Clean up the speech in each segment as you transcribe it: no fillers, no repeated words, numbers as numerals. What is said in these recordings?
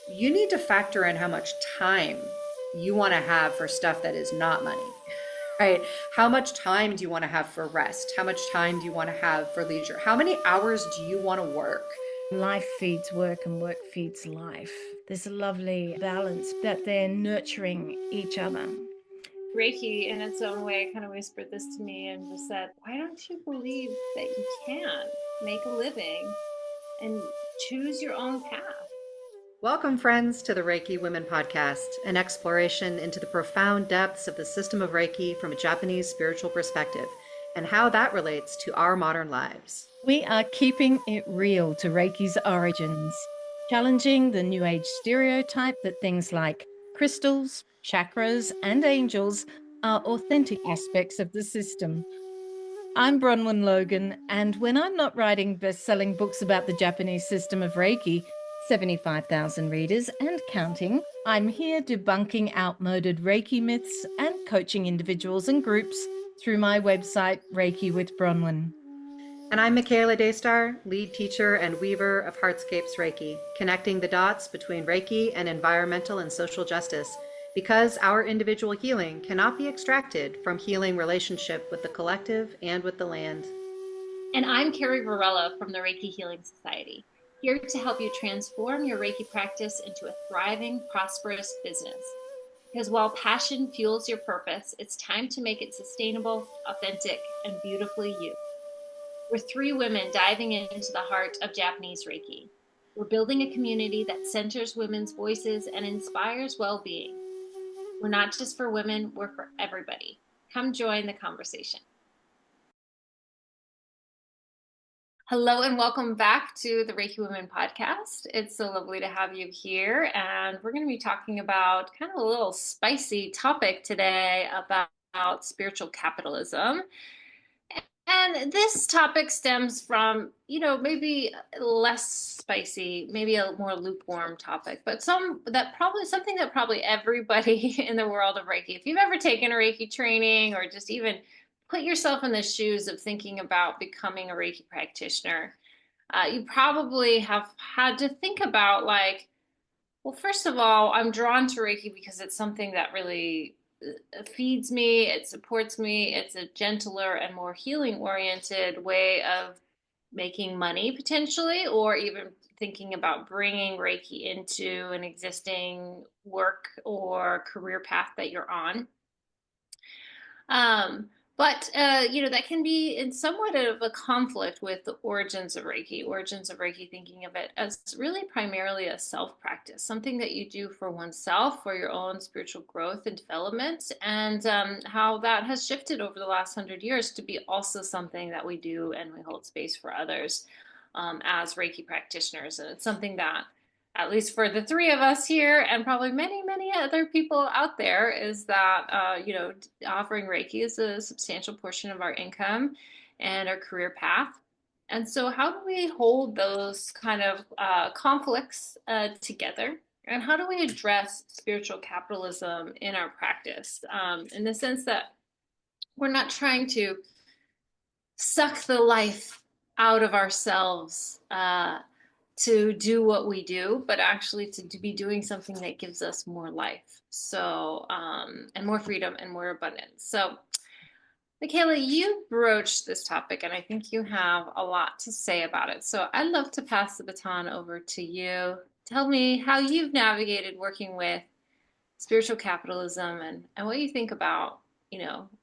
you need to factor in how much time you want to have for stuff that is not money, right? How much time do you want to have for rest? How much time do you want to have for leisure? How many hours do you want to work? Life feeds work and work feeds life. There's a lovely balance that they're nurturing each other. Reiki, in its own way, kind of whispered this to me and just said, why don't you believe that you can make a living and choose your own path? Welcome, friends, to the Reiki Women Podcast, an exploration into the profound depths of the system of Reiki from a Japanese spiritual perspective and how that relates to our modern lives. We are keeping it real to Reiki's origins, challenging the New Age stereotype that things like crystals, chakras, and angels are authentic aspects of the system. I'm Bronwen Logan, and when I'm not writing best-selling books about the Japanese system of Reiki, 75,000 readers and counting, I'm here debunking outmoded Reiki myths and coaching individuals and groups through my website, Reiki with Bronwen. And I'm Michaela Daystar, lead teacher and weaver of Heartscapes Reiki, connecting the dots between Reiki and environmental and social justice, because our individual healing cannot be extracted from healing relationship with the collective and with the land. And I'm Carrie from the Reiki Healing Society, here to help you transform your Reiki practice into a thriving, prosperous business. Because while passion fuels your purpose, it's time to make it sustainable, authentic, and beautifully you. We're three women diving into the heart of Japanese Reiki. We're building a community that centers women's voices and inspires well-being. We're not just for women, we're for everybody. Come join the conversation. Hello and welcome back to the Reiki Women Podcast. It's so lovely to have you here, and we're going to be talking about kind of a little spicy topic today about spiritual capitalism. And this topic stems from, maybe less spicy, maybe a more lukewarm topic, but something that probably everybody in the world of Reiki, if you've ever taken a Reiki training or just even put yourself in the shoes of thinking about becoming a Reiki practitioner, you probably have had to think about well, first of all, I'm drawn to Reiki because it's something that really feeds me, it supports me, it's a gentler and more healing oriented way of making money potentially, or even thinking about bringing Reiki into an existing work or career path that you're on. But that can be in somewhat of a conflict with the origins of Reiki thinking of it as really primarily a self-practice, something that you do for oneself, for your own spiritual growth and development, and how that has shifted over the last 100 years to be also something that we do and we hold space for others as Reiki practitioners. And it's something that, at least for the three of us here and probably many, many other people out there, is that, offering Reiki is a substantial portion of our income and our career path. And so how do we hold those kind of conflicts together? And how do we address spiritual capitalism in our practice? In the sense that we're not trying to suck the life out of ourselves to do what we do, but actually to be doing something that gives us more life. So, and more freedom and more abundance. So, Michaela, you broached this topic, and I think you have a lot to say about it. So I'd love to pass the baton over to you. Tell me how you've navigated working with spiritual capitalism and what you think about,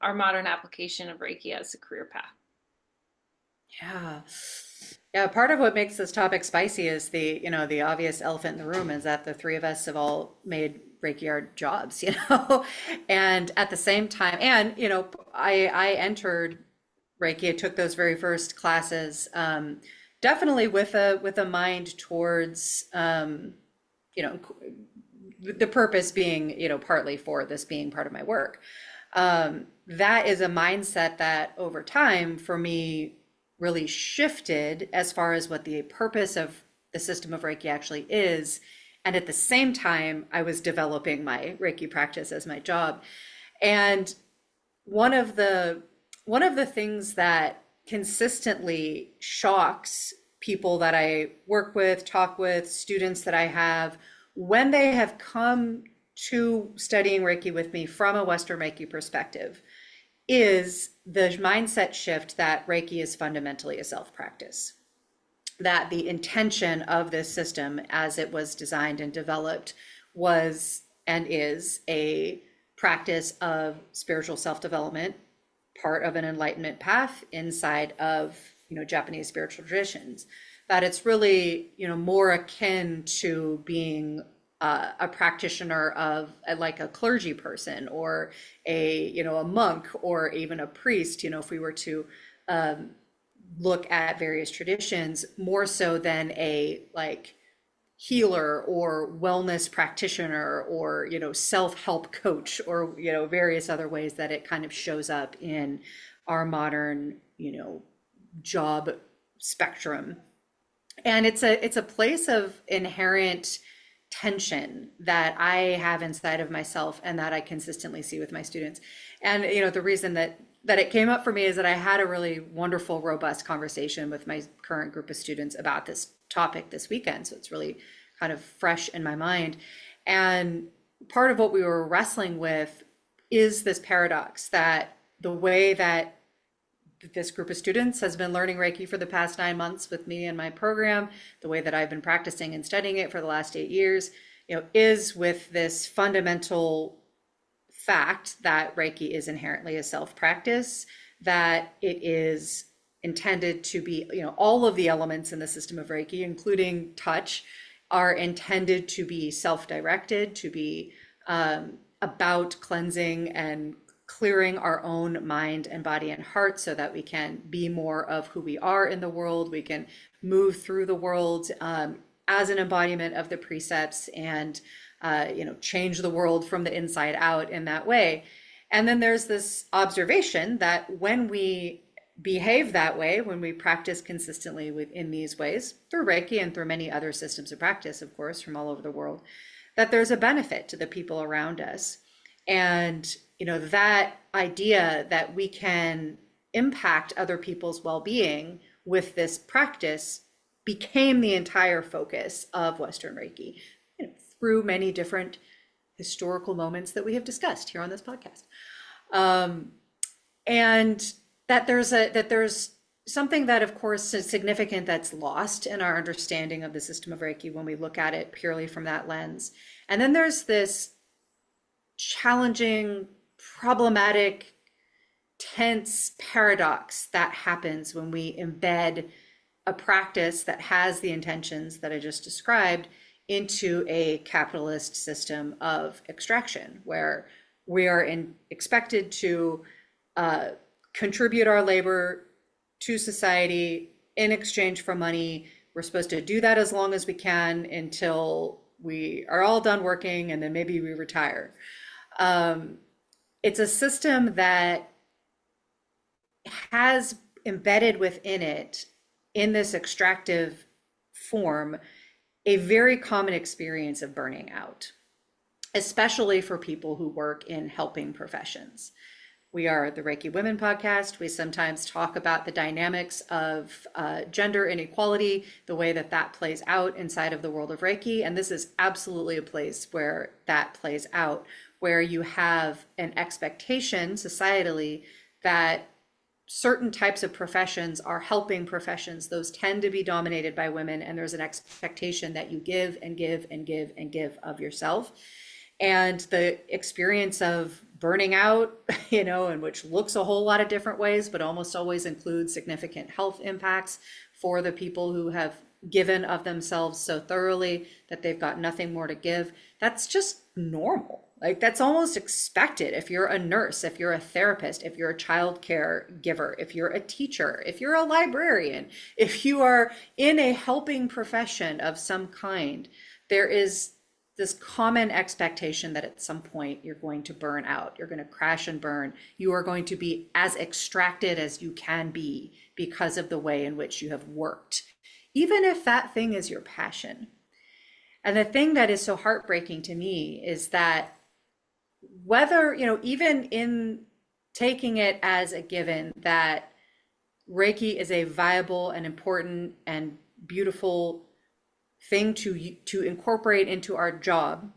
our modern application of Reiki as a career path. Yeah. Yeah, part of what makes this topic spicy is the obvious elephant in the room is that the three of us have all made Reiki our jobs, and at the same time, and I entered Reiki. I took those very first classes, definitely with a mind towards, the purpose being, partly for this being part of my work. That is a mindset that over time for me really shifted as far as what the purpose of the system of Reiki actually is. And at the same time, I was developing my Reiki practice as my job. And one of the things that consistently shocks people that I work with, talk with, students that I have, when they have come to studying Reiki with me from a Western Reiki perspective, is the mindset shift that Reiki is fundamentally a self-practice. That the intention of this system as it was designed and developed was and is a practice of spiritual self-development, part of an enlightenment path inside of, Japanese spiritual traditions. That it's really, more akin to being a practitioner of like a clergy person or a monk or even a priest, if we were to look at various traditions, more so than a like healer or wellness practitioner or self-help coach or various other ways that it kind of shows up in our modern job spectrum. And it's a place of inherent tension that I have inside of myself and that I consistently see with my students. And the reason that it came up for me is that I had a really wonderful, robust conversation with my current group of students about this topic this weekend. So it's really kind of fresh in my mind. And part of what we were wrestling with is this paradox that the way that this group of students has been learning Reiki for the past 9 months with me and my program, the way that I've been practicing and studying it for the last 8 years, is with this fundamental fact that Reiki is inherently a self-practice, that it is intended to be, all of the elements in the system of Reiki, including touch, are intended to be self-directed, to be about cleansing and clearing our own mind and body and heart so that we can be more of who we are in the world. We can move through the world as an embodiment of the precepts and change the world from the inside out in that way. And then there's this observation that when we behave that way, when we practice consistently within these ways, through Reiki and through many other systems of practice, of course, from all over the world, that there's a benefit to the people around us. And that idea that we can impact other people's well-being with this practice became the entire focus of Western Reiki, through many different historical moments that we have discussed here on this podcast. And that there's something that, of course, is significant that's lost in our understanding of the system of Reiki when we look at it purely from that lens. And then there's this challenging, problematic, tense paradox that happens when we embed a practice that has the intentions that I just described into a capitalist system of extraction, where we are expected to contribute our labor to society in exchange for money. We're supposed to do that as long as we can until we are all done working, and then maybe we retire. It's a system that has embedded within it, in this extractive form, a very common experience of burning out, especially for people who work in helping professions. We are the Reiki Women Podcast. We sometimes talk about the dynamics of gender inequality, the way that that plays out inside of the world of Reiki. And this is absolutely a place where that plays out, where you have an expectation societally that certain types of professions are helping professions. Those tend to be dominated by women, and there's an expectation that you give and give and give and give of yourself. And the experience of burning out, and which looks a whole lot of different ways, but almost always includes significant health impacts for the people who have given of themselves so thoroughly that they've got nothing more to give. That's just normal. Like, that's almost expected. If you're a nurse, if you're a therapist, if you're a child care giver, if you're a teacher, if you're a librarian, if you are in a helping profession of some kind, there is this common expectation that at some point you're going to burn out, you're going to crash and burn, you are going to be as extracted as you can be because of the way in which you have worked, even if that thing is your passion. And the thing that is so heartbreaking to me is that whether, even in taking it as a given that Reiki is a viable and important and beautiful thing to incorporate into our job,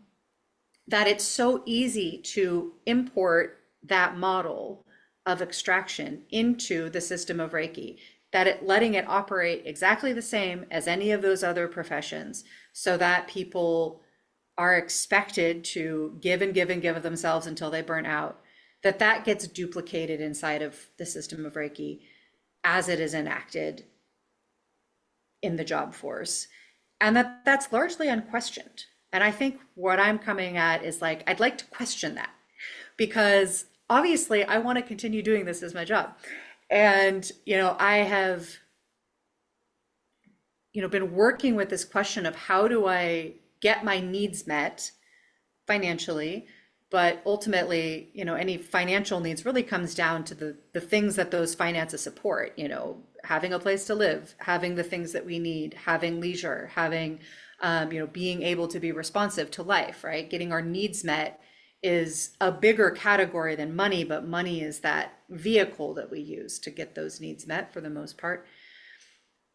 that it's so easy to import that model of extraction into the system of Reiki, that letting it operate exactly the same as any of those other professions, so that people are expected to give and give and give of themselves until they burn out, that gets duplicated inside of the system of Reiki as it is enacted in the job force. And that's largely unquestioned. And I think what I'm coming at is like, I'd like to question that, because obviously I want to continue doing this as my job. And, I have, been working with this question of how do I get my needs met financially, but ultimately, any financial needs really comes down to the things that those finances support, having a place to live, having the things that we need, having leisure, having, being able to be responsive to life, right? Getting our needs met is a bigger category than money, but money is that vehicle that we use to get those needs met for the most part.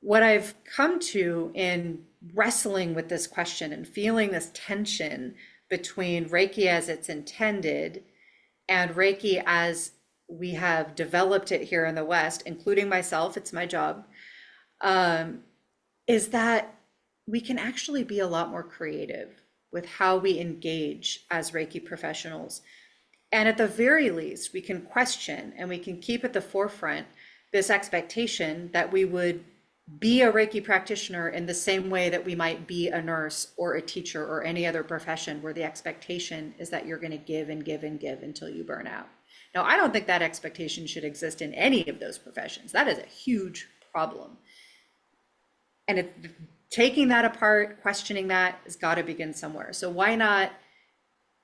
What I've come to in wrestling with this question and feeling this tension between Reiki as it's intended and Reiki as we have developed it here in the West, including myself, it's my job, is that we can actually be a lot more creative with how we engage as Reiki professionals. And at the very least, we can question and we can keep at the forefront this expectation that we would be a Reiki practitioner in the same way that we might be a nurse or a teacher or any other profession, where the expectation is that you're going to give and give and give until you burn out. Now, I don't think that expectation should exist in any of those professions. That is a huge problem. And taking that apart, questioning that, has got to begin somewhere. So why not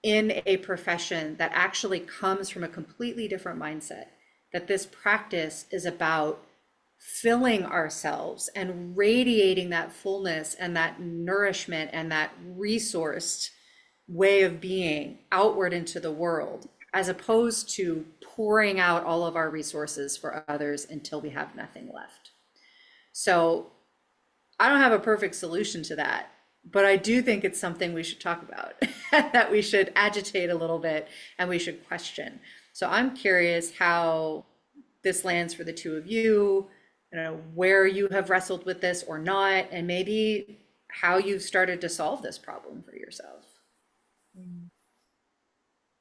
in a profession that actually comes from a completely different mindset, that this practice is about filling ourselves and radiating that fullness and that nourishment and that resourced way of being outward into the world, as opposed to pouring out all of our resources for others until we have nothing left. So I don't have a perfect solution to that, but I do think it's something we should talk about, that we should agitate a little bit and we should question. So I'm curious how this lands for the two of you, where you have wrestled with this or not, and maybe how you've started to solve this problem for yourself.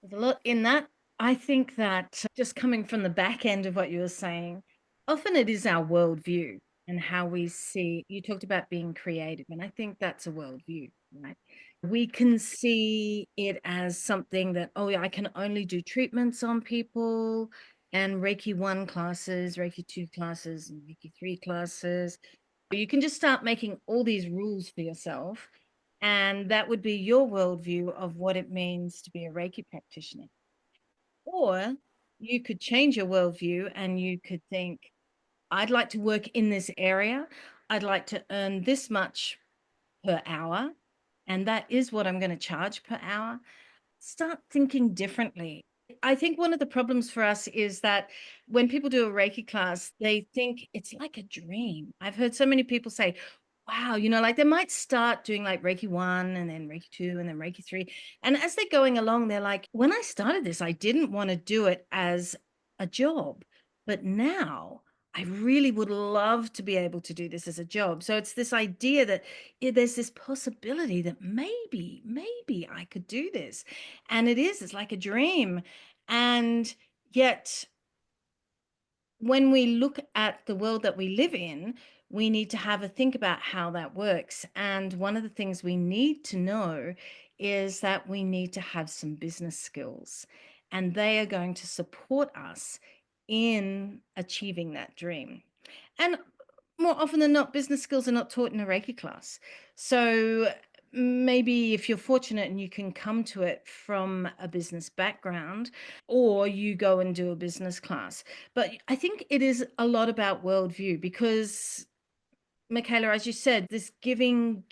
There's a lot in that. I think that just coming from the back end of what you were saying, often it is our worldview and how we see. You talked about being creative, and I think that's a worldview, right? We can see it as something that, oh, I can only do treatments on people, and Reiki 1 classes, Reiki 2 classes, and Reiki 3 classes. You can just start making all these rules for yourself, and that would be your worldview of what it means to be a Reiki practitioner. Or you could change your worldview and you could think, I'd like to work in this area. I'd like to earn this much per hour, and that is what I'm going to charge per hour. Start thinking differently. I think one of the problems for us is that when people do a Reiki class, they think it's like a dream. I've heard so many people say, wow, like they might start doing like Reiki 1 and then Reiki 2 and then Reiki 3. And as they're going along, they're like, when I started this, I didn't want to do it as a job, but now I really would love to be able to do this as a job. So it's this idea that there's this possibility that maybe I could do this. And it's like a dream. And yet, when we look at the world that we live in, we need to have a think about how that works. And one of the things we need to know is that we need to have some business skills, and they are going to support us in achieving that dream. And more often than not, business skills are not taught in a Reiki class. So maybe if you're fortunate and you can come to it from a business background, or you go and do a business class. But I think it is a lot about worldview, because Michaela, as you said, this giving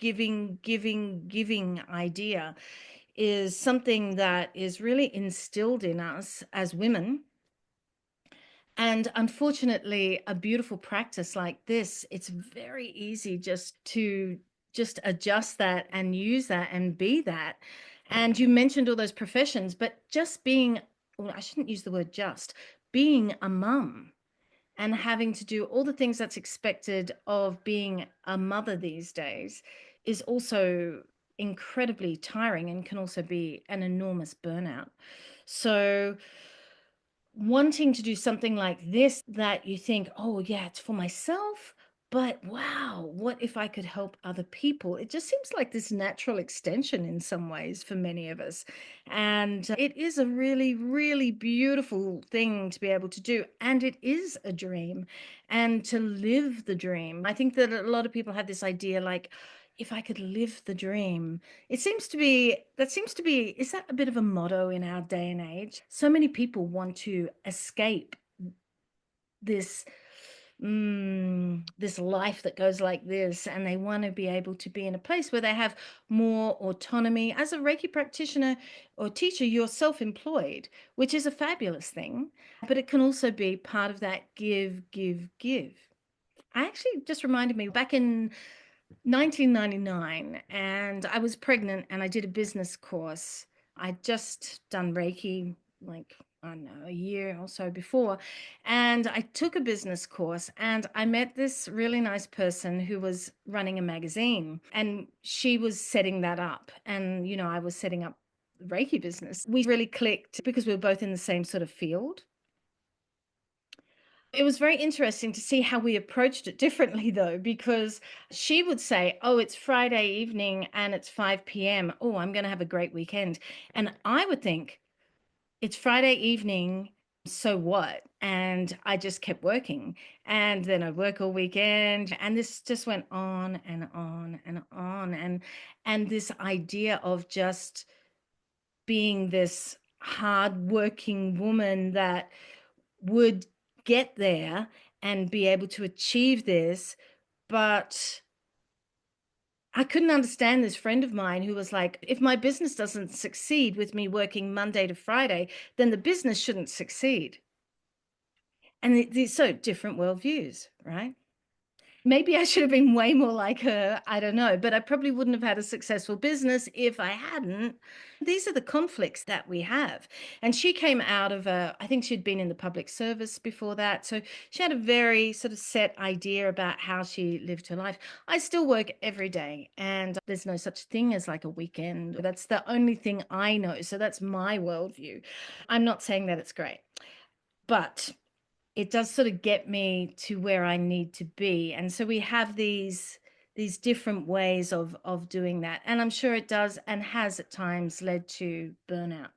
idea is something that is really instilled in us as women. And unfortunately, a beautiful practice like this, it's very easy just to just adjust that and use that and be that. And you mentioned all those professions, but just being, well, I shouldn't use the word just, being a mum and having to do all the things that's expected of being a mother these days is also incredibly tiring and can also be an enormous burnout. So wanting to do something like this that you think, oh yeah, it's for myself, but wow, what if I could help other people? It just seems like this natural extension in some ways for many of us. And it is a really, really beautiful thing to be able to do. And it is a dream, and to live the dream. I think that a lot of people have this idea like, if I could live the dream, it seems to be, is that a bit of a motto in our day and age? So many people want to escape this this life that goes like this, and they want to be able to be in a place where they have more autonomy. As a Reiki practitioner or teacher, you're self-employed, which is a fabulous thing, but it can also be part of that give, give, give. I actually just reminded me back in 1999, and I was pregnant and I did a business course. I'd just done Reiki like, I don't know, a year or so before. And I took a business course and I met this really nice person who was running a magazine, and she was setting that up. And, you know, I was setting up the Reiki business. We really clicked because we were both in the same sort of field. It was very interesting to see how we approached it differently, though, because she would say, oh, it's Friday evening and it's 5 p.m. Oh, I'm going to have a great weekend. And I would think, it's Friday evening, so what? And I just kept working. And then I'd work all weekend. And this just went on and on and on. And this idea of just being this hardworking woman that would get there and be able to achieve this. But I couldn't understand this friend of mine who was like, if my business doesn't succeed with me working Monday to Friday, then the business shouldn't succeed. And these so different worldviews, right? Maybe I should have been way more like her. I don't know, but I probably wouldn't have had a successful business if I hadn't. These are the conflicts that we have. And she came out of I think she'd been in the public service before that. So she had a very sort of set idea about how she lived her life. I still work every day, and there's no such thing as like a weekend. That's the only thing I know. So that's my worldview. I'm not saying that it's great, but it does sort of get me to where I need to be. And so we have these different ways of doing that. And I'm sure it does and has at times led to burnout.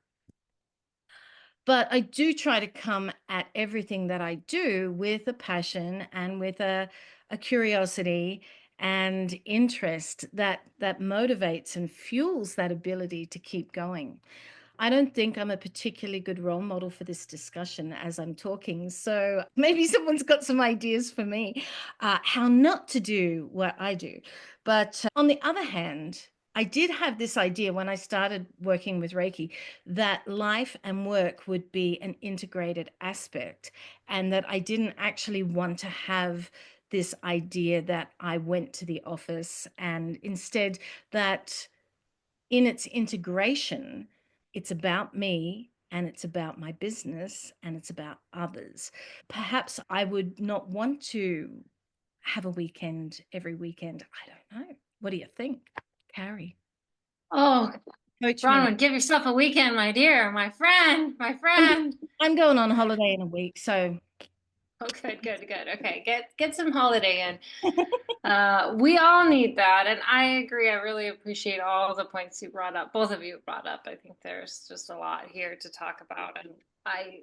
But I do try to come at everything that I do with a passion and with a curiosity and interest that motivates and fuels that ability to keep going. I don't think I'm a particularly good role model for this discussion as I'm talking. So maybe someone's got some ideas for me how not to do what I do. But on the other hand, I did have this idea when I started working with Reiki that life and work would be an integrated aspect, and that I didn't actually want to have this idea that I went to the office, and instead that in its integration, it's about me and it's about my business and it's about others. Perhaps I would not want to have a weekend every weekend. I don't know. What do you think, Carrie? Oh, Coach me. Bronwen, give yourself a weekend, my dear, my friend, my friend. I'm going on holiday in a week, so. Oh, good. Okay, get some holiday in. We all need that, and I agree. I really appreciate all the points you brought up. Both of you brought up. I think there's just a lot here to talk about, and I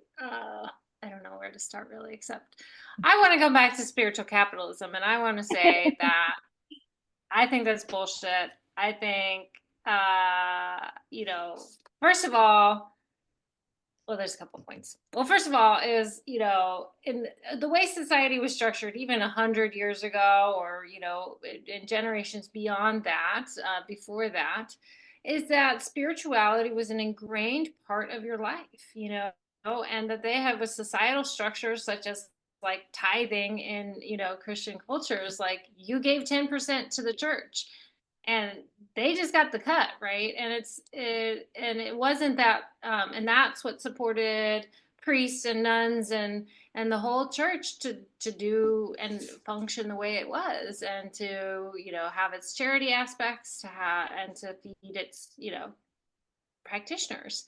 don't know where to start really. Except I want to go back to spiritual capitalism, and I want to say that I think that's bullshit. I think, first of all. Well, there's a couple of points. Well, first of all, is, in the way society was structured even 100 years ago, or, in generations beyond that, before that, is that spirituality was an ingrained part of your life, and that they have a societal structure such as like tithing in, Christian cultures, like you gave 10% to the church. and they just got the cut, right? And it wasn't that, and that's what supported priests and nuns and the whole church to do and function the way it was, and to, you know, have its charity aspects, to have and to feed its, you know, practitioners.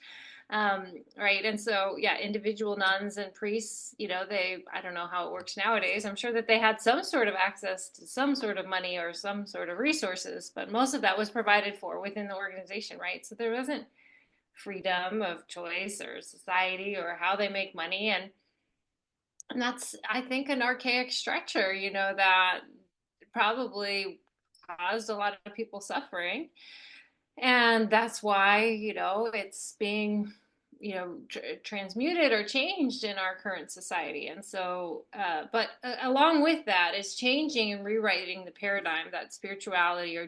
Right. And so, yeah, individual nuns and priests, you know, I don't know how it works nowadays. I'm sure that they had some sort of access to some sort of money or some sort of resources, but most of that was provided for within the organization, right? So there wasn't freedom of choice or society or how they make money. And that's, I think, an archaic structure, you know, that probably caused a lot of people suffering. And that's why, you know, it's being, you know, transmuted or changed in our current society. And so, but along with that is changing and rewriting the paradigm that spirituality or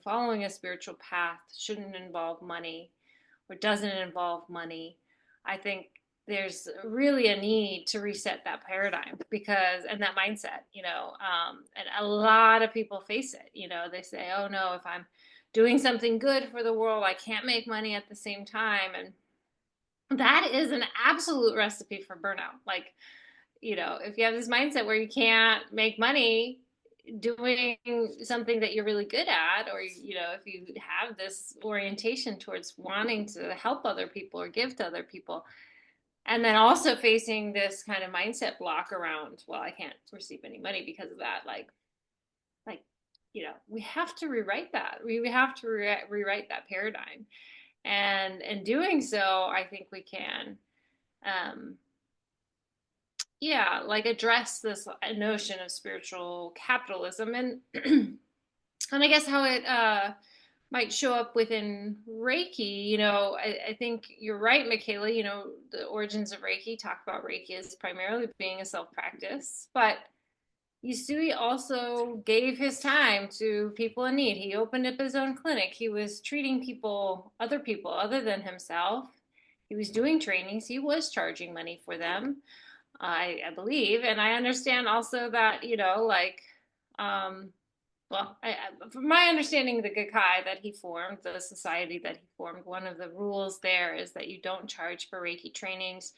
following a spiritual path shouldn't involve money or doesn't involve money. I think there's really a need to reset that paradigm, and that mindset, you know, and a lot of people face it. You know, they say, oh no, if I'm doing something good for the world, I can't make money at the same time. And that is an absolute recipe for burnout. Like, you know, if you have this mindset where you can't make money doing something that you're really good at, or, you know, if you have this orientation towards wanting to help other people or give to other people, and then also facing this kind of mindset block around, well, I can't receive any money because of that, like, you know, we have to rewrite that. We have to rewrite that paradigm. And in doing so, I think we can, um, yeah, like address this notion of spiritual capitalism, and and I guess how it might show up within Reiki. You know, I think you're right, Michaela. You know, the origins of Reiki talk about Reiki as primarily being a self practice, but Yusui also gave his time to people in need. He opened up his own clinic. He was treating other people other than himself. He was doing trainings. He was charging money for them, I believe. And I understand also that, you know, like, from my understanding, the Gakkai that he formed, the society that he formed, one of the rules there is that you don't charge for Reiki trainings,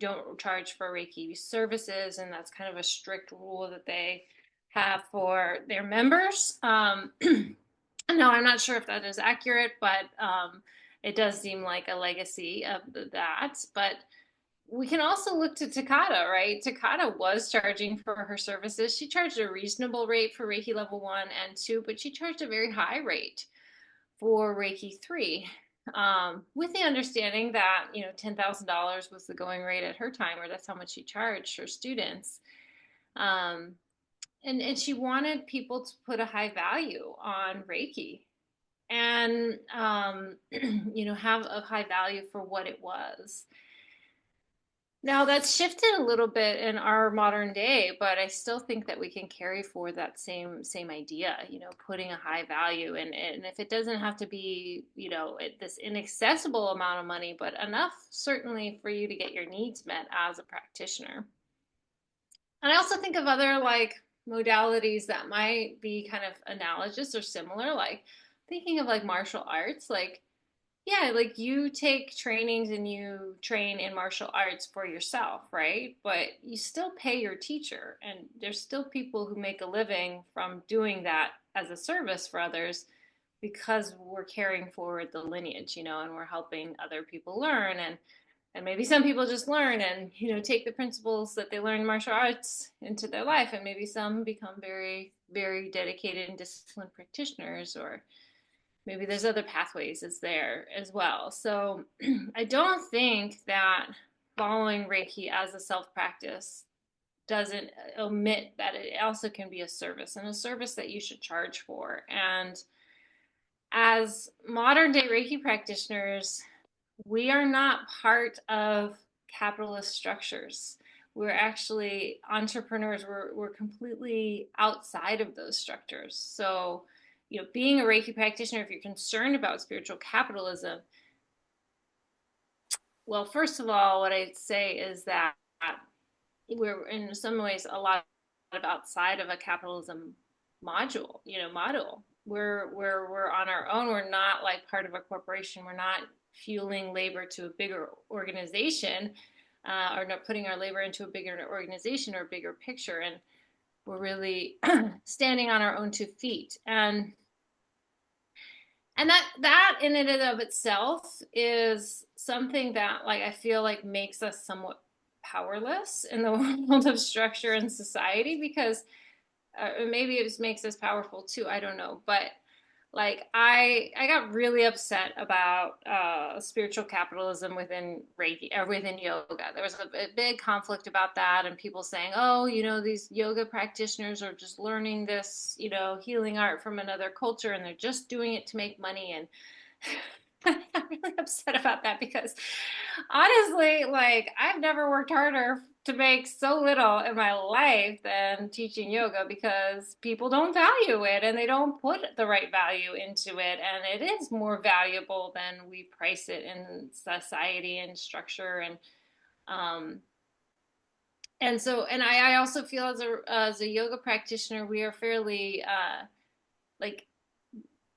don't charge for Reiki services, and that's kind of a strict rule that they have for their members. No, I'm not sure if that is accurate, but it does seem like a legacy of that. But we can also look to Takata, right? Takata was charging for her services. She charged a reasonable rate for Reiki level 1 and 2, but she charged a very high rate for Reiki 3, with the understanding that, you know, $10,000 was the going rate at her time, or that's how much she charged her students. And she wanted people to put a high value on Reiki, and you know, have a high value for what it was. Now that's shifted a little bit in our modern day, but I still think that we can carry forward that same idea, you know, putting a high value, and if it doesn't have to be, you know, this inaccessible amount of money, but enough certainly for you to get your needs met as a practitioner. And I also think of other like modalities that might be kind of analogous or similar, like thinking of like martial arts, like, yeah, like you take trainings and you train in martial arts for yourself, right? But you still pay your teacher, and there's still people who make a living from doing that as a service for others, because we're carrying forward the lineage, you know, and we're helping other people learn, and maybe some people just learn and, you know, take the principles that they learn in martial arts into their life, and maybe some become very, very dedicated and disciplined practitioners, or maybe there's other pathways is there as well. So I don't think that following Reiki as a self practice doesn't omit that it also can be a service, and a service that you should charge for. And as modern day Reiki practitioners, we are not part of capitalist structures. We're actually entrepreneurs. We're completely outside of those structures. So, you know, being a Reiki practitioner, if you're concerned about spiritual capitalism, well, first of all, what I'd say is that we're in some ways a lot of outside of a capitalism model. we're on our own. We're not like part of a corporation. We're not fueling labor to a bigger organization, or not putting our labor into a bigger organization or a bigger picture. And we're really standing on our own 2 feet. And that in and of itself is something that, like, I feel like makes us somewhat powerless in the world of structure and society, because maybe it just makes us powerful too. I don't know. But like, I got really upset about spiritual capitalism within Reiki, within yoga. There was a big conflict about that, and people saying, oh, these yoga practitioners are just learning this, healing art from another culture, and they're just doing it to make money. And I'm really upset about that, because honestly, like, I've never worked harder to make so little in my life than teaching yoga, because people don't value it and they don't put the right value into it. And it is more valuable than we price it in society and structure. And I also feel as a yoga practitioner, we are fairly like,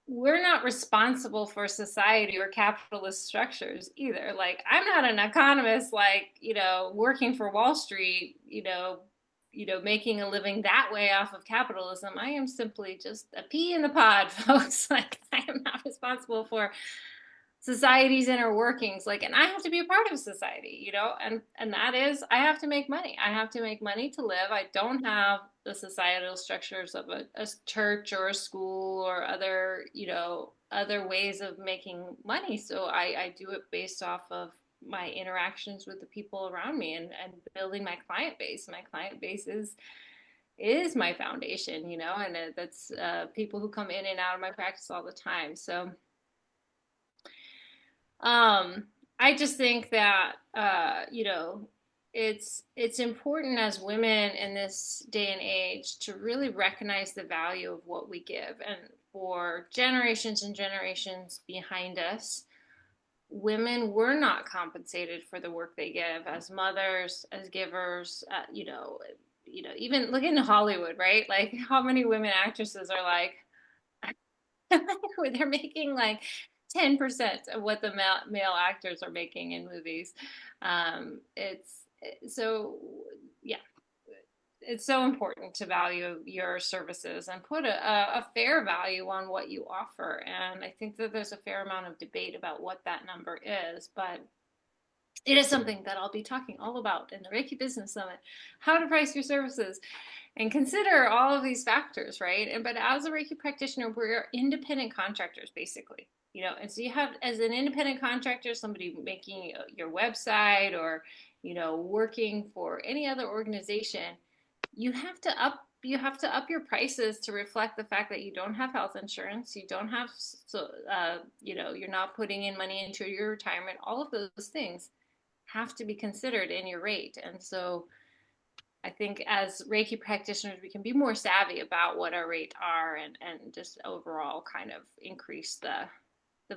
we're not responsible for society or capitalist structures either. Like, I'm not an economist, like, working for Wall Street, making a living that way off of capitalism. I am simply just a pea in the pod, folks. Like, I am not responsible for society's inner workings. Like, and I have to be a part of society, and that is, I have to make money. I have to make money to live. I don't have the societal structures of a church or a school or other ways of making money. So I do it based off of my interactions with the people around me, and building my client base. My client base is my foundation, and that's people who come in and out of my practice all the time. So I just think that, it's important as women in this day and age to really recognize the value of what we give. And for generations and generations behind us, women were not compensated for the work they give as mothers, as givers. Even look into Hollywood, right? Like, how many women actresses are like, they're making like 10% of what the male actors are making in movies. It's so, yeah, it's so important to value your services and put a fair value on what you offer. And I think that there's a fair amount of debate about what that number is, but it is something that I'll be talking all about in the Reiki Business Summit: how to price your services and consider all of these factors, right? But as a Reiki practitioner, we're independent contractors, basically. And so you have, as an independent contractor, somebody making your website, or working for any other organization, you have to up your prices to reflect the fact that you don't have health insurance, you don't have, you're not putting in money into your retirement. All of those things have to be considered in your rate. And so I think as Reiki practitioners, we can be more savvy about what our rates are, and just overall kind of increase the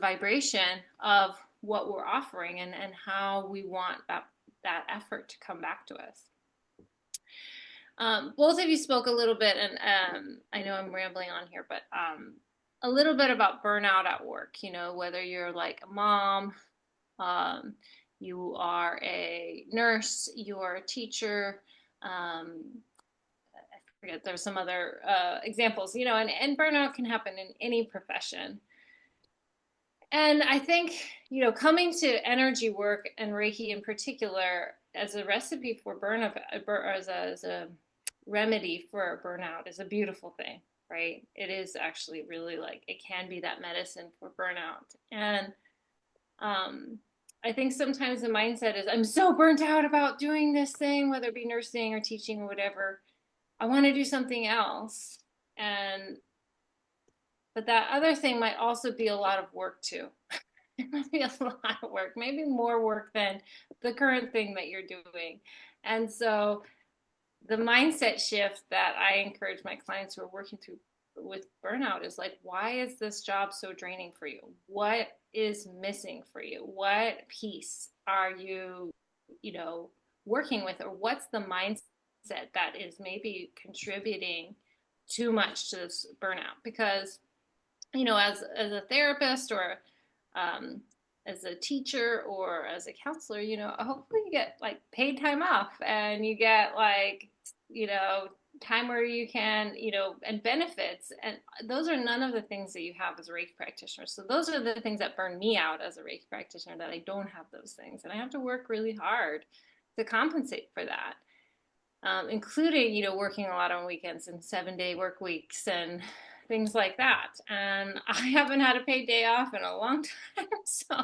vibration of what we're offering, and how we want that effort to come back to us. Both of you spoke a little bit, and I know I'm rambling on here, but a little bit about burnout at work. Whether you're like a mom, you are a nurse, you are a teacher. I forget, there's some other examples, and burnout can happen in any profession. And I think, coming to energy work and Reiki in particular as a recipe for burnout, as a remedy for burnout, is a beautiful thing, right? It is actually really, like, it can be that medicine for burnout. And I think sometimes the mindset is, I'm so burnt out about doing this thing, whether it be nursing or teaching or whatever, I want to do something else. But that other thing might also be a lot of work too. It might be a lot of work, maybe more work than the current thing that you're doing. And so the mindset shift that I encourage my clients who are working through with burnout is like, why is this job so draining for you? What is missing for you? What piece are you, working with? Or what's the mindset that is maybe contributing too much to this burnout? Because as a therapist or um, as a teacher or as a counselor, hopefully you get like paid time off and you get like, time where you can, and benefits. And those are none of the things that you have as a Reiki practitioner. So those are the things that burn me out as a Reiki practitioner, that I don't have those things. And I have to work really hard to compensate for that. Including, working a lot on weekends and 7-day work weeks and things like that. And I haven't had a paid day off in a long time. So,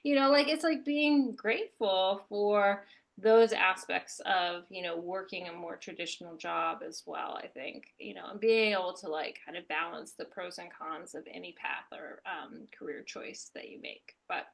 like it's like being grateful for those aspects of, working a more traditional job as well, I think, and being able to like kind of balance the pros and cons of any path or career choice that you make. But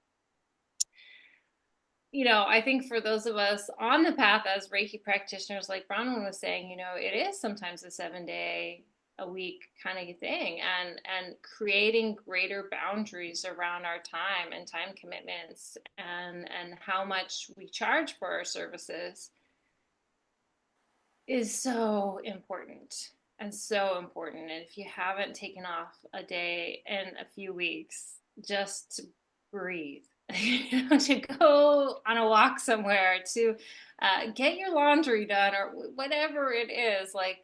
I think for those of us on the path as Reiki practitioners, like Bronwen was saying, it is sometimes a 7-day a week kind of thing, and creating greater boundaries around our time and time commitments and how much we charge for our services is so important and so important. And if you haven't taken off a day in a few weeks just to breathe, to go on a walk somewhere, to get your laundry done or whatever it is, like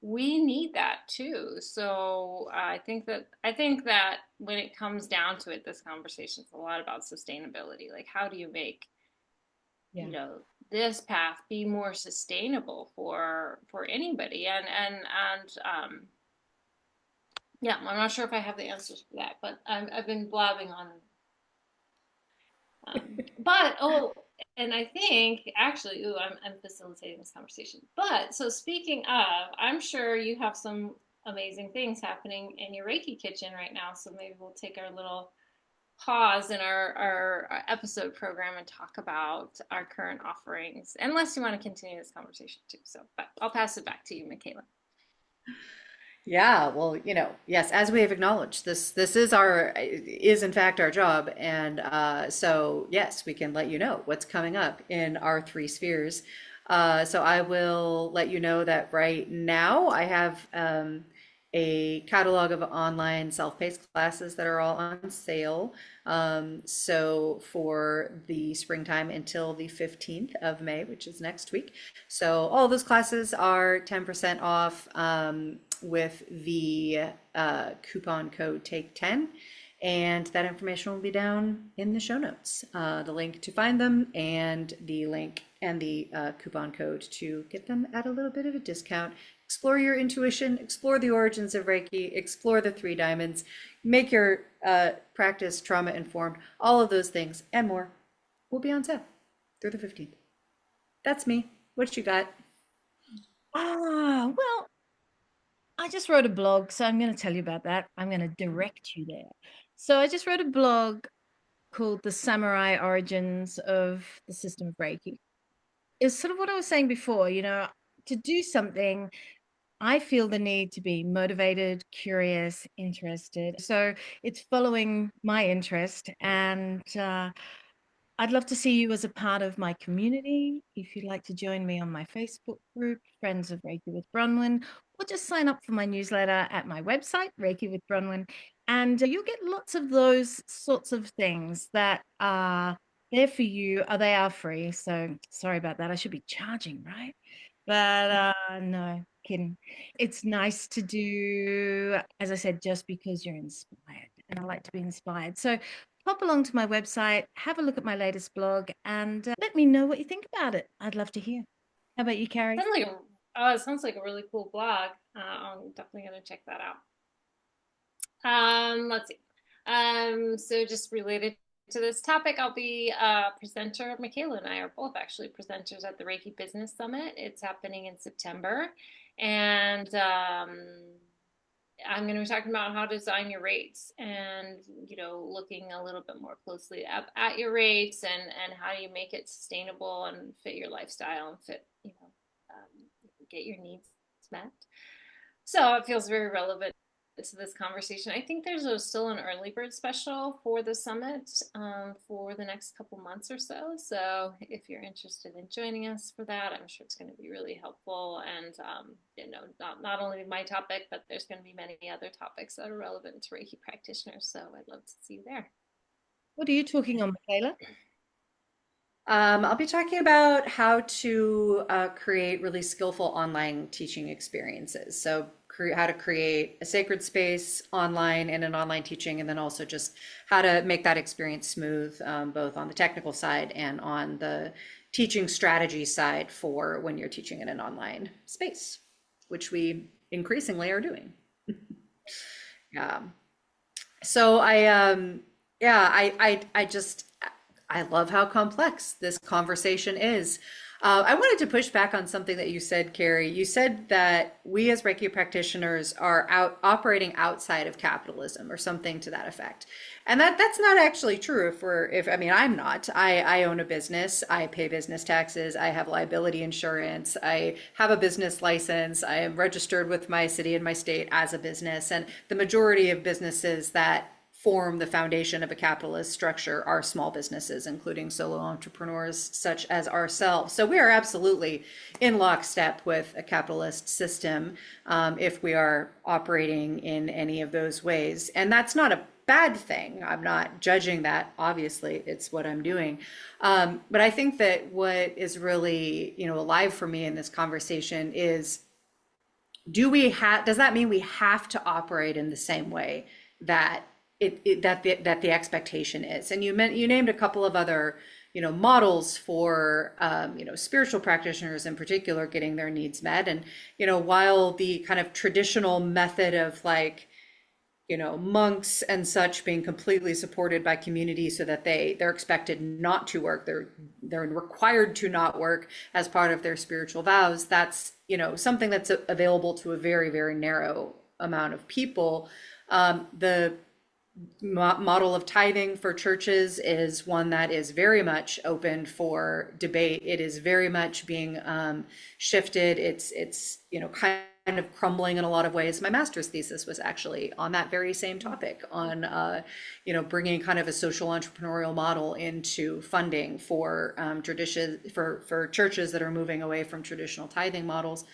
we need that too. So I think that when it comes down to it, this conversation is a lot about sustainability. Like, how do you make Yeah. this path be more sustainable for anybody? Yeah, I'm not sure if I have the answers for that, but I've been blabbing on. But and I think actually, I'm facilitating this conversation. But so speaking of, I'm sure you have some amazing things happening in your Reiki kitchen right now. So maybe we'll take our little pause in our episode program and talk about our current offerings, unless you want to continue this conversation too. So, but I'll pass it back to you, Michaela. Yeah, well, yes, as we have acknowledged, this is in fact our job, and so yes, we can let you know what's coming up in our three spheres. So I will let you know that right now I have a catalog of online self-paced classes that are all on sale. So for the springtime until the 15th of May, which is next week. So all those classes are 10% off with the coupon code TAKE10. And that information will be down in the show notes. The link to find them and the link and the coupon code to get them at a little bit of a discount. Explore your intuition, explore the origins of Reiki, explore the three diamonds, make your practice trauma informed, all of those things and more will be on sale through the 15th. That's me. What you got? Well, I just wrote a blog, so I'm going to tell you about that. I'm going to direct you there. So I just wrote a blog called The Samurai Origins of the System of Reiki. It's sort of what I was saying before, to do something, I feel the need to be motivated, curious, interested. So it's following my interest, and I'd love to see you as a part of my community. If you'd like to join me on my Facebook group, Friends of Reiki with Bronwen, or just sign up for my newsletter at my website, Reiki with Bronwen, and you'll get lots of those sorts of things that are there for you. They are free. So sorry about that. I should be charging, right? But no, kidding. It's nice to do, as I said, just because you're inspired. And I like to be inspired. So pop along to my website, have a look at my latest blog, and let me know what you think about it. I'd love to hear. How about you, Carrie? It sounds like a really cool blog. I'm definitely going to check that out. Let's see. So just related to this topic, I'll be a presenter. Michaela and I are both actually presenters at the Reiki Business Summit. It's happening in September. And I'm going to be talking about how to design your rates and, looking a little bit more closely at your rates and how you make it sustainable and fit your lifestyle and fit, get your needs met. So it feels very relevant to this conversation. I think there's still an early bird special for the summit for the next couple months or so. So if you're interested in joining us for that, I'm sure it's going to be really helpful. And not only my topic, but there's going to be many other topics that are relevant to Reiki practitioners. So I'd love to see you there. What are you talking on, Michaela? I'll be talking about how to create really skillful online teaching experiences. So how to create a sacred space online in an online teaching, and then also just how to make that experience smooth, both on the technical side and on the teaching strategy side for when you're teaching in an online space, which we increasingly are doing. Yeah. So I love how complex this conversation is. I wanted to push back on something that you said, Carrie. You said that we as Reiki practitioners are operating outside of capitalism or something to that effect. And that's not actually true. I'm not. I own a business. I pay business taxes. I have liability insurance. I have a business license. I am registered with my city and my state as a business. And the majority of businesses that form the foundation of a capitalist structure are small businesses, including solo entrepreneurs such as ourselves. So we are absolutely in lockstep with a capitalist system if we are operating in any of those ways. And that's not a bad thing. I'm not judging that. Obviously, it's what I'm doing. But I think that what is really, alive for me in this conversation is, does that mean we have to operate in the same way that that the expectation is? And you named a couple of other models for spiritual practitioners in particular getting their needs met. And while the kind of traditional method of monks and such being completely supported by community so that they're expected not to work, they're required to not work as part of their spiritual vows, that's something that's available to a very, very narrow amount of people. The model of tithing for churches is one that is very much open for debate. It is very much being shifted. It's kind of crumbling in a lot of ways. My master's thesis was actually on that very same topic, on bringing kind of a social entrepreneurial model into funding for tradition for churches that are moving away from traditional tithing models.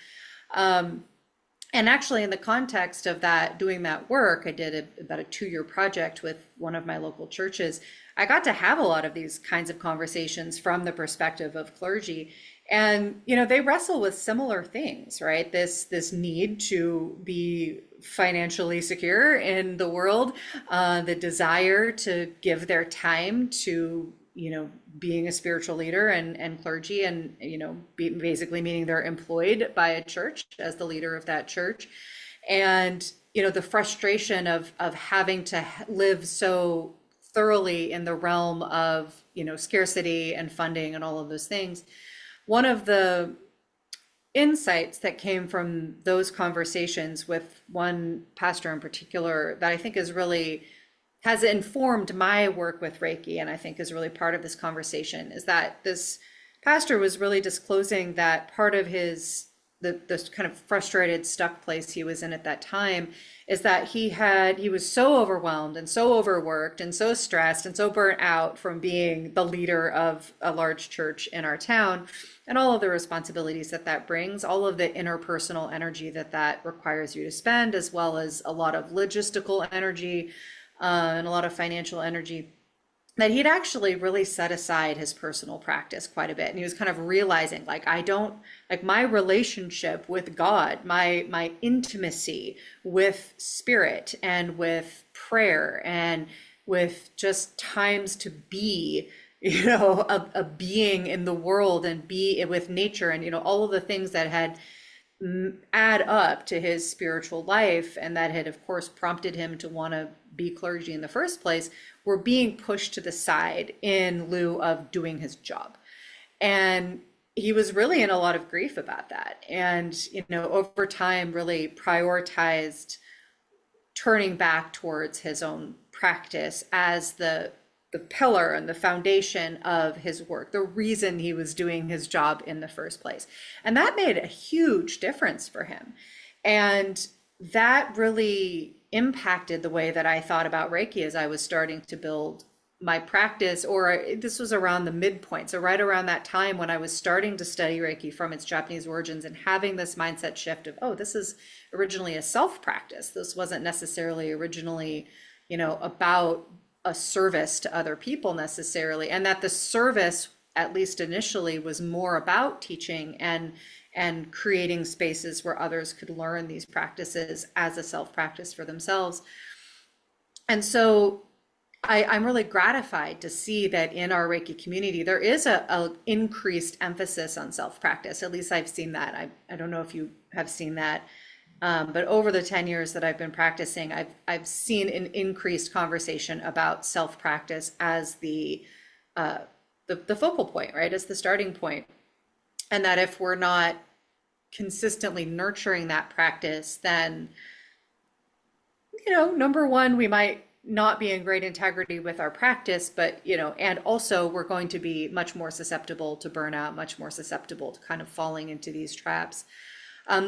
And actually, in the context of doing that work, I did about a 2-year project with one of my local churches. I got to have a lot of these kinds of conversations from the perspective of clergy. And, they wrestle with similar things, right? This need to be financially secure in the world, the desire to give their time to being a spiritual leader and clergy, and basically meaning they're employed by a church as the leader of that church, and the frustration of having to live so thoroughly in the realm of scarcity and funding and all of those things. One of the insights that came from those conversations with one pastor in particular that I think has informed my work with Reiki, and I think is really part of this conversation, is that this pastor was really disclosing that part of the kind of frustrated, stuck place he was in at that time is that he was so overwhelmed and so overworked and so stressed and so burnt out from being the leader of a large church in our town, and all of the responsibilities that brings, all of the interpersonal energy that requires you to spend, as well as a lot of logistical energy, and a lot of financial energy, that he'd actually really set aside his personal practice quite a bit. And he was kind of realizing, my relationship with God, my intimacy with spirit and with prayer and with just times to be, a being in the world and be with nature, and, all of the things that had add up to his spiritual life and that had of course prompted him to want to be clergy in the first place, were being pushed to the side in lieu of doing his job. And he was really in a lot of grief about that, and over time really prioritized turning back towards his own practice as the pillar and the foundation of his work, the reason he was doing his job in the first place. And that made a huge difference for him. And that really impacted the way that I thought about Reiki as I was starting to build my practice, or this was around the midpoint. So right around that time when I was starting to study Reiki from its Japanese origins and having this mindset shift of, oh, this is originally a self practice. This wasn't necessarily originally, about a service to other people necessarily. And that the service, at least initially, was more about teaching and creating spaces where others could learn these practices as a self practice for themselves. And so I'm really gratified to see that in our Reiki community, there is a increased emphasis on self-practice. At least I've seen that. I don't know if you have seen that, but over the 10 years that I've been practicing, I've seen an increased conversation about self-practice as the focal point, right? As the starting point. And that if we're not consistently nurturing that practice, then, number one, we might not be in great integrity with our practice, but, and also we're going to be much more susceptible to burnout, much more susceptible to kind of falling into these traps.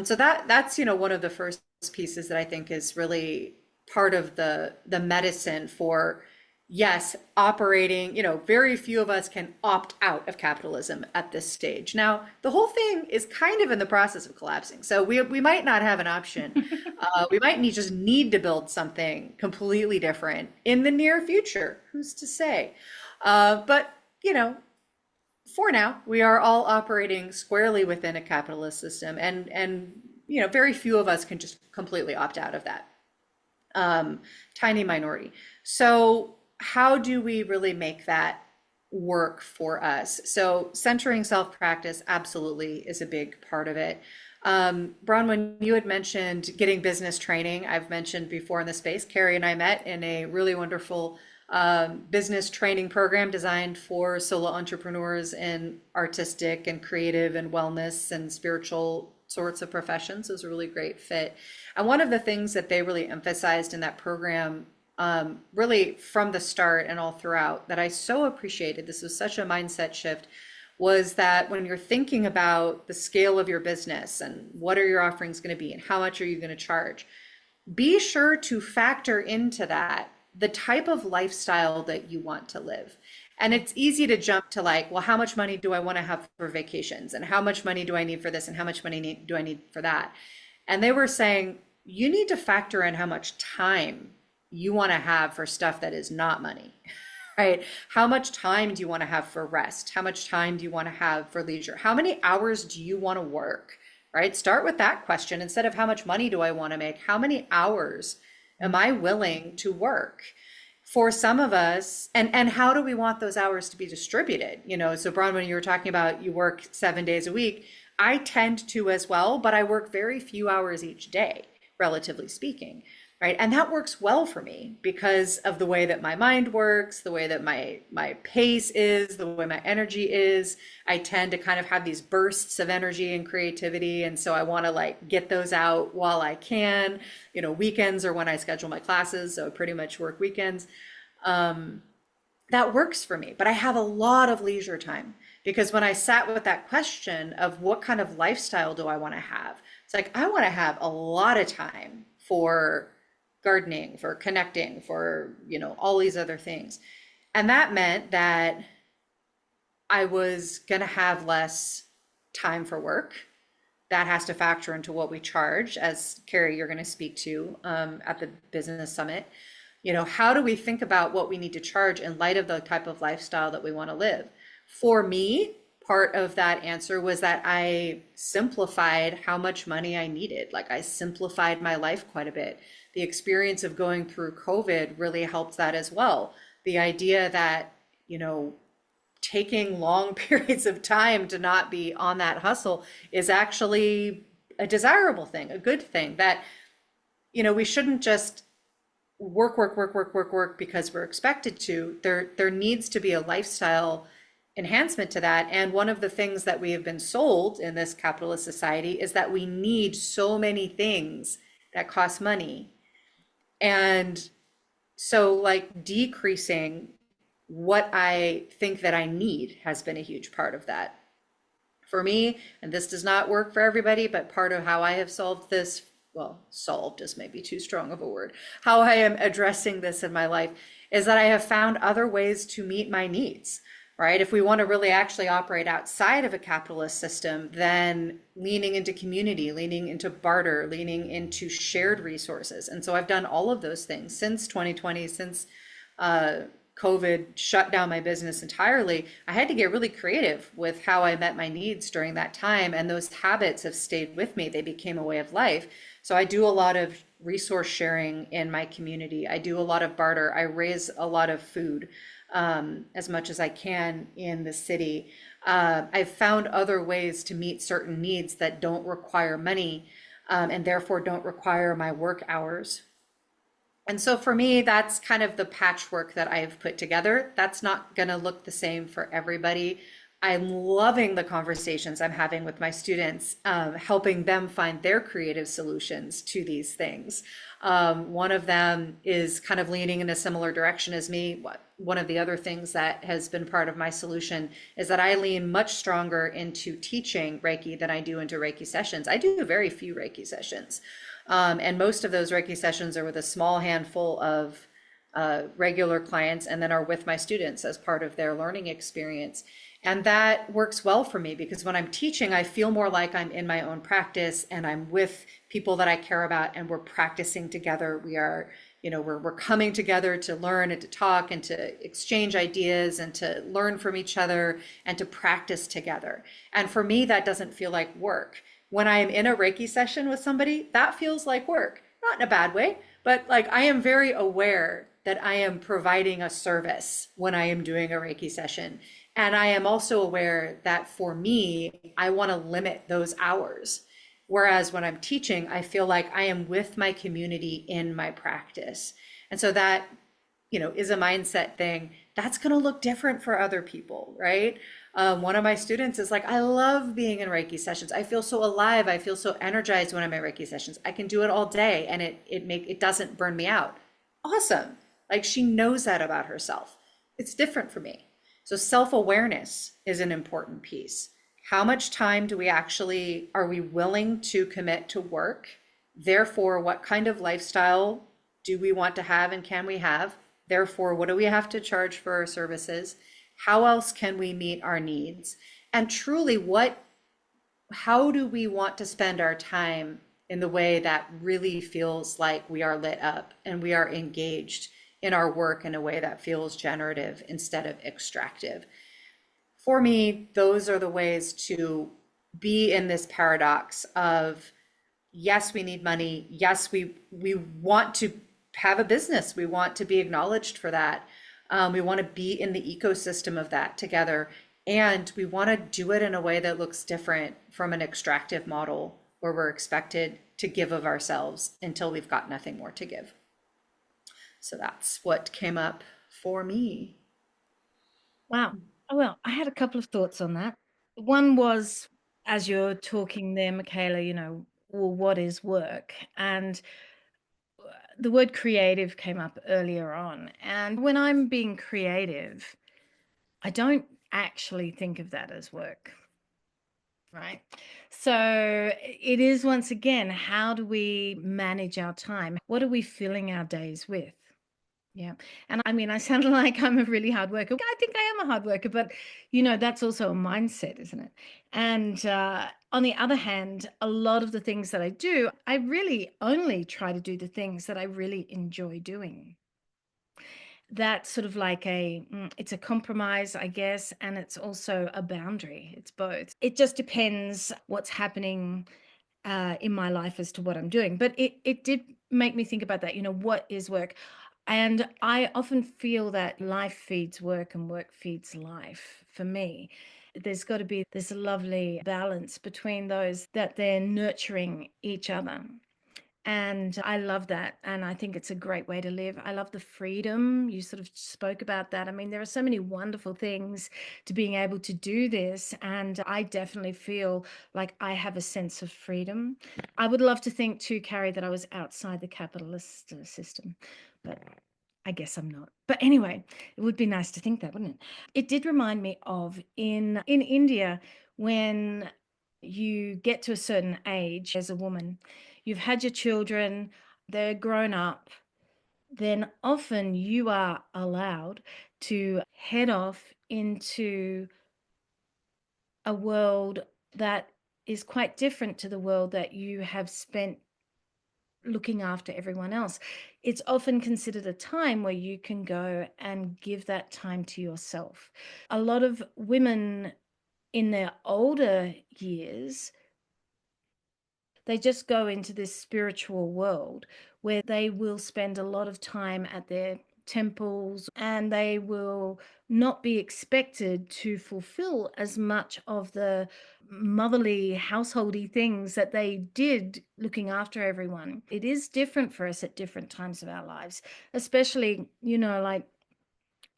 So that's, one of the first pieces that I think is really part of the medicine for, yes, operating, very few of us can opt out of capitalism at this stage. Now, the whole thing is kind of in the process of collapsing. So we might not have an option. We might just need to build something completely different in the near future. Who's to say? But, for now, we are all operating squarely within a capitalist system. And very few of us can just completely opt out of that. Tiny minority. So how do we really make that work for us? So centering self-practice absolutely is a big part of it. Bronwen, you had mentioned getting business training. I've mentioned before in the space, Carrie and I met in a really wonderful business training program designed for solo entrepreneurs in artistic and creative and wellness and spiritual sorts of professions. It was a really great fit. And one of the things that they really emphasized in that program, really from the start and all throughout, that I so appreciated, this was such a mindset shift, was that when you're thinking about the scale of your business and what are your offerings going to be and how much are you going to charge, be sure to factor into that the type of lifestyle that you want to live. And it's easy to jump to like, well, how much money do I want to have for vacations? And how much money do I need for this? And how much money do I need for that? And they were saying, you need to factor in how much time you want to have for stuff that is not money, right? How much time do you want to have for rest? How much time do you want to have for leisure? How many hours do you want to work, right? Start with that question instead of how much money do I want to make? How many hours am I willing to work? For some of us, and how do we want those hours to be distributed? So Bronwen, you were talking about you work 7 days a week. I tend to as well, but I work very few hours each day, relatively speaking, right? And that works well for me because of the way that my mind works, the way that my pace is, the way my energy is. I tend to kind of have these bursts of energy and creativity. And so I want to like get those out while I can. Weekends are when I schedule my classes, so I pretty much work weekends. That works for me, but I have a lot of leisure time because when I sat with that question of what kind of lifestyle do I want to have, it's like, I want to have a lot of time for gardening, for connecting, for, all these other things. And that meant that I was going to have less time for work. That has to factor into what we charge, as Carrie, you're going to speak to at the business summit. How do we think about what we need to charge in light of the type of lifestyle that we want to live? For me, part of that answer was that I simplified how much money I needed. Like I simplified my life quite a bit. The experience of going through COVID really helped that as well. The idea that, taking long periods of time to not be on that hustle is actually a desirable thing, a good thing, that, we shouldn't just work because we're expected to. There needs to be a lifestyle enhancement to that. And one of the things that we have been sold in this capitalist society is that we need so many things that cost money. And so like decreasing what I think that I need has been a huge part of that for me. And this does not work for everybody, but part of how I have solved this well, solved is maybe too strong of a word, how I am addressing this in my life is that I have found other ways to meet my needs, right? If we want to really actually operate outside of a capitalist system, then leaning into community, leaning into barter, leaning into shared resources. And so I've done all of those things since 2020, since COVID shut down my business entirely. I had to get really creative with how I met my needs during that time. And those habits have stayed with me. They became a way of life. So I do a lot of resource sharing in my community. I do a lot of barter. I raise a lot of food as much as I can in the city. I've found other ways to meet certain needs that don't require money and therefore don't require my work hours. And so for me, that's kind of the patchwork that I've put together. That's not going to look the same for everybody. I'm loving the conversations I'm having with my students, helping them find their creative solutions to these things. One of them is kind of leaning in a similar direction as me. One of the other things that has been part of my solution is that I lean much stronger into teaching Reiki than I do into Reiki sessions. I do very few Reiki sessions. And most of those Reiki sessions are with a small handful of regular clients and then are with my students as part of their learning experience. And that works well for me because when I'm teaching, I feel more like I'm in my own practice and I'm with people that I care about and we're practicing together. We are, we're coming together to learn and to talk and to exchange ideas and to learn from each other and to practice together. And for me, that doesn't feel like work. When I am in a Reiki session with somebody, that feels like work, not in a bad way, but like I am very aware that I am providing a service when I am doing a Reiki session. And I am also aware that for me, I want to limit those hours. Whereas when I'm teaching, I feel like I am with my community in my practice. And so that, is a mindset thing. That's going to look different for other people, right? One of my students is like, I love being in Reiki sessions. I feel so alive. I feel so energized when I'm in Reiki sessions. I can do it all day and it doesn't burn me out. Awesome. Like she knows that about herself. It's different for me. So self-awareness is an important piece. How much time are we willing to commit to work? Therefore, what kind of lifestyle do we want to have and can we have? Therefore, what do we have to charge for our services? How else can we meet our needs? And truly, how do we want to spend our time in the way that really feels like we are lit up and we are engaged in our work in a way that feels generative instead of extractive? For me, those are the ways to be in this paradox of, yes, we need money. Yes, we want to have a business. We want to be acknowledged for that. We want to be in the ecosystem of that together. And we want to do it in a way that looks different from an extractive model where we're expected to give of ourselves until we've got nothing more to give. So that's what came up for me. Wow. Oh, well, I had a couple of thoughts on that. One was, as you're talking there, Michaela, well, what is work? And the word creative came up earlier on. And when I'm being creative, I don't actually think of that as work. Right. So it is, once again, how do we manage our time? What are we filling our days with? Yeah. And I mean, I sound like I'm a really hard worker. I think I am a hard worker, but that's also a mindset, isn't it? And on the other hand, a lot of the things that I do, I really only try to do the things that I really enjoy doing. That's sort of like it's a compromise, I guess, and it's also a boundary. It's both. It just depends what's happening in my life as to what I'm doing. But it did make me think about that, what is work? And I often feel that life feeds work and work feeds life for me. There's got to be this lovely balance between those, that they're nurturing each other. And I love that. And I think it's a great way to live. I love the freedom. You sort of spoke about that. I mean, there are so many wonderful things to being able to do this. And I definitely feel like I have a sense of freedom. I would love to think too, Carrie, that I was outside the capitalist system, but I guess I'm not. But anyway, it would be nice to think that, wouldn't it? It did remind me of in India, when you get to a certain age as a woman, you've had your children, they're grown up, then often you are allowed to head off into a world that is quite different to the world that you have spent looking after everyone else. It's often considered a time where you can go and give that time to yourself. A lot of women in their older years, they just go into this spiritual world where they will spend a lot of time at their temples, and they will not be expected to fulfill as much of the motherly householdy things that they did looking after everyone. It is different for us at different times of our lives, especially, like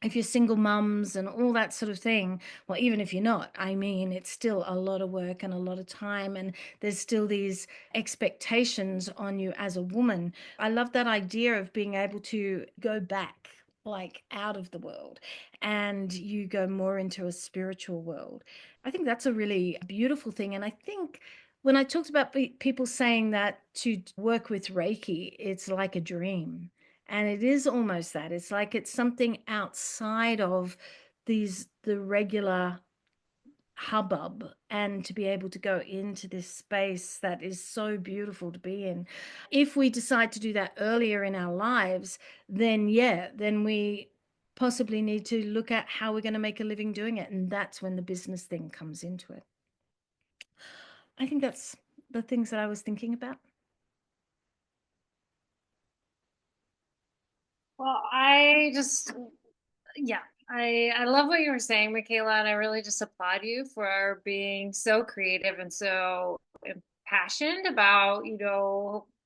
if you're single mums and all that sort of thing. Well, even if you're not, I mean, it's still a lot of work and a lot of time, and there's still these expectations on you as a woman. I love that idea of being able to go back, like out of the world, and you go more into a spiritual world. I think that's a really beautiful thing. And I think when I talked about people saying that to work with Reiki, it's like a dream. And it is almost that. It's like it's something outside of the regular hubbub, and to be able to go into this space that is so beautiful to be in. If we decide to do that earlier in our lives, then yeah, then we possibly need to look at how we're going to make a living doing it. And that's when the business thing comes into it. I think that's the things that I was thinking about. Well, yeah, I love what you were saying, Michaela, and I really just applaud you for being so creative and so passionate about,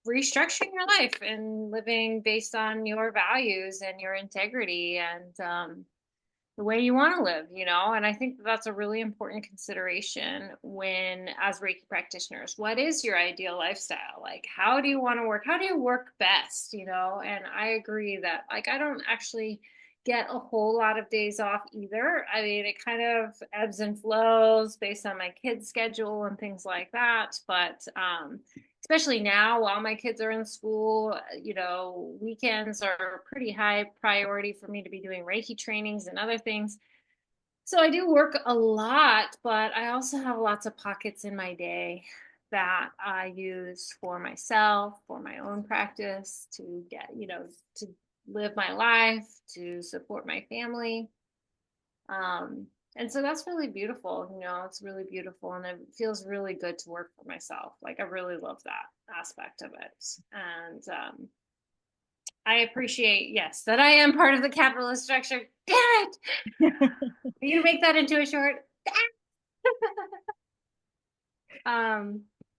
restructuring your life and living based on your values and your integrity and the way you want to live, and I think that's a really important consideration when, as Reiki practitioners, what is your ideal lifestyle? Like, how do you want to work? How do you work best? And I agree that, like, I don't actually get a whole lot of days off either. I mean, it kind of ebbs and flows based on my kids' schedule and things like that. But especially now while my kids are in school, weekends are pretty high priority for me to be doing Reiki trainings and other things. So I do work a lot, but I also have lots of pockets in my day that I use for myself, for my own practice, to get, to live my life, to support my family. And so that's really beautiful. It's really beautiful, and it feels really good to work for myself. Like, I really love that aspect of it. And I appreciate, yes, that I am part of the capitalist structure. Damn it! Are you gonna make that into a short?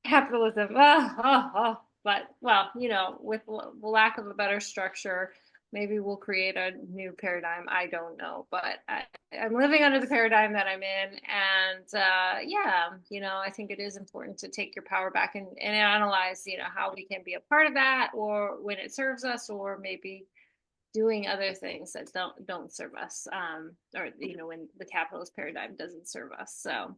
Capitalism. But, well, with lack of a better structure, maybe we'll create a new paradigm. I don't know, but I'm living under the paradigm that I'm in. And yeah, I think it is important to take your power back and analyze, how we can be a part of that, or when it serves us, or maybe doing other things that don't serve us, or, when the capitalist paradigm doesn't serve us. So,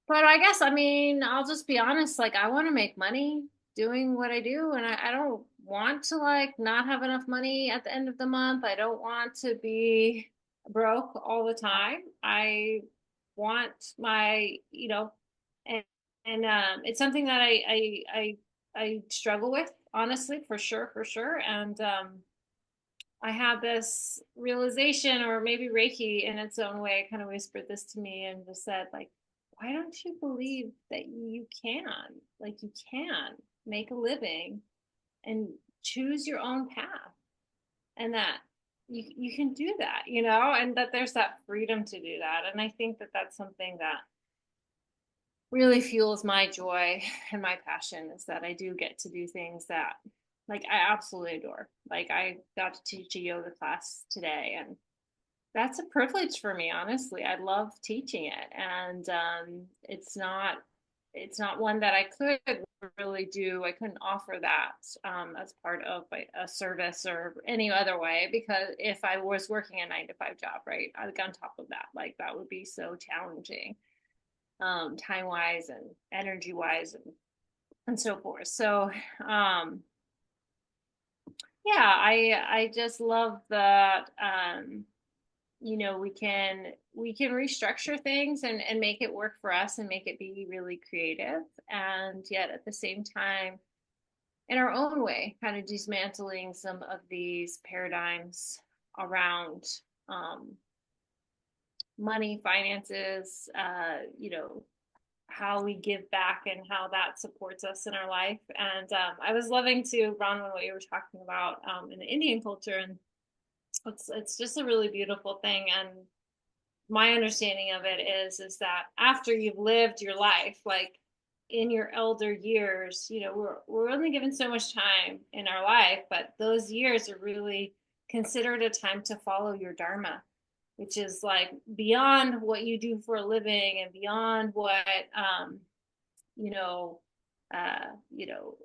but I guess, I mean, I'll just be honest, like, I want to make money doing what I do, and I don't want to, like, not have enough money at the end of the month. I don't want to be broke all the time. I want my, and it's something that I struggle with, honestly, for sure. And I had this realization, or maybe Reiki in its own way kind of whispered this to me and just said, like, why don't you believe that you can, like, you can make a living and choose your own path, and that you can do that, and that there's that freedom to do that. And I think that that's something that really fuels my joy and my passion, is that I do get to do things that, like, I absolutely adore. Like, I got to teach a yoga class today, and that's a privilege for me, honestly. I love teaching it, and it's not one that I could really do. I couldn't offer that as part of a service or any other way, because if I was working a 9 to 5 job, right, I, like, on top of that, like, that would be so challenging. time-wise and energy-wise and so forth. So yeah, I just love that we can restructure things and make it work for us and make it be really creative, and yet at the same time in our own way kind of dismantling some of these paradigms around money, finances, how we give back and how that supports us in our life. And I was loving to Bronwen what you were talking about in the Indian culture, and it's just a really beautiful thing. And my understanding of it is that after you've lived your life, like in your elder years, we're only given so much time in our life, but those years are really considered a time to follow your dharma, which is like beyond what you do for a living and beyond what you know uh you know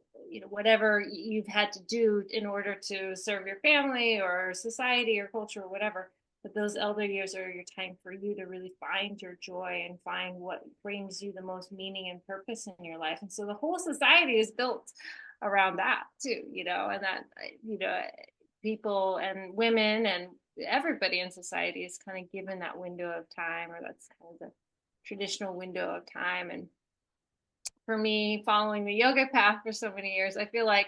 whatever you've had to do in order to serve your family or society or culture or whatever. But those elder years are your time for you to really find your joy and find what brings you the most meaning and purpose in your life. And so the whole society is built around that too, and that people and women and everybody in society is kind of given that window of time, or that's kind of the traditional window of time. And for me, following the yoga path for so many years, I feel like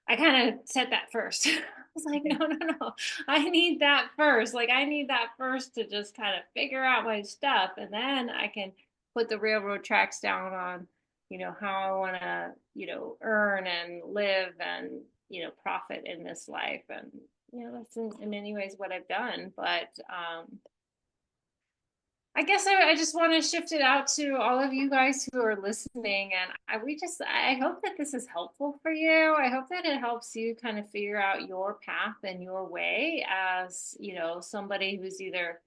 I kind of set that first. I was like, no, I need that first. Like, I need that first to just kind of figure out my stuff. And then I can put the railroad tracks down on, how I want to, earn and live and, profit in this life. And, that's in many ways what I've done. But I guess I just want to shift it out to all of you guys who are listening. And I hope that this is helpful for you. I hope that it helps you kind of figure out your path and your way as, somebody who's either,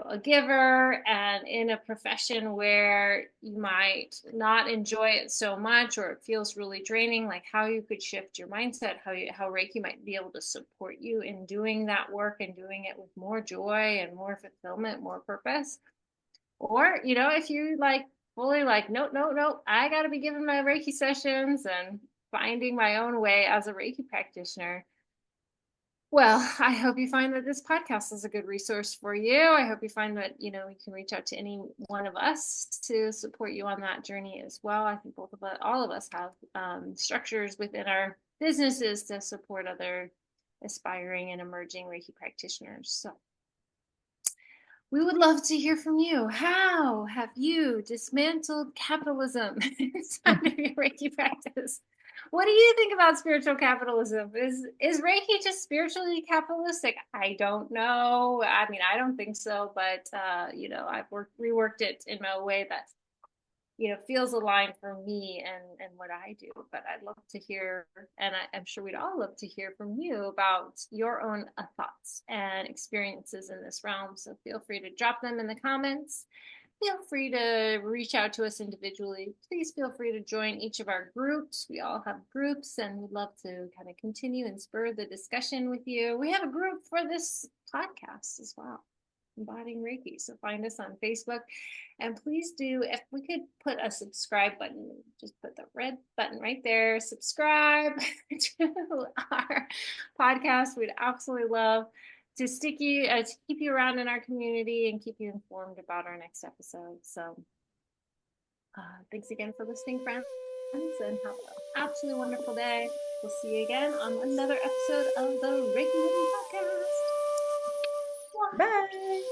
a giver and in a profession where you might not enjoy it so much, or it feels really draining, like how you could shift your mindset, how Reiki might be able to support you in doing that work and doing it with more joy and more fulfillment, more purpose. Or, if you like fully like, nope, I got to be giving my Reiki sessions and finding my own way as a Reiki practitioner. Well, I hope you find that this podcast is a good resource for you. I hope you find that, you can reach out to any one of us to support you on that journey as well. I think all of us have structures within our businesses to support other aspiring and emerging Reiki practitioners. So we would love to hear from you. How have you dismantled capitalism inside of your Reiki practice? What do you think about spiritual capitalism? Is Reiki just spiritually capitalistic? I don't know. I mean, I don't think so, but I've reworked it in a way that feels aligned for me and what I do. But I'd love to hear, and I'm sure we'd all love to hear from you about your own thoughts and experiences in this realm. So feel free to drop them in the comments. Feel free to reach out to us individually. Please feel free to join each of our groups. We all have groups, and we'd love to kind of continue and spur the discussion with you. We have a group for this podcast as well, Embodying Reiki. So find us on Facebook. And please do, if we could put a subscribe button, just put the red button right there, subscribe to our podcast. We'd absolutely love to keep you around in our community and keep you informed about our next episode. So thanks again for listening, friends, and have an absolutely wonderful day. We'll see you again on another episode of the Reiki Women Podcast. Bye.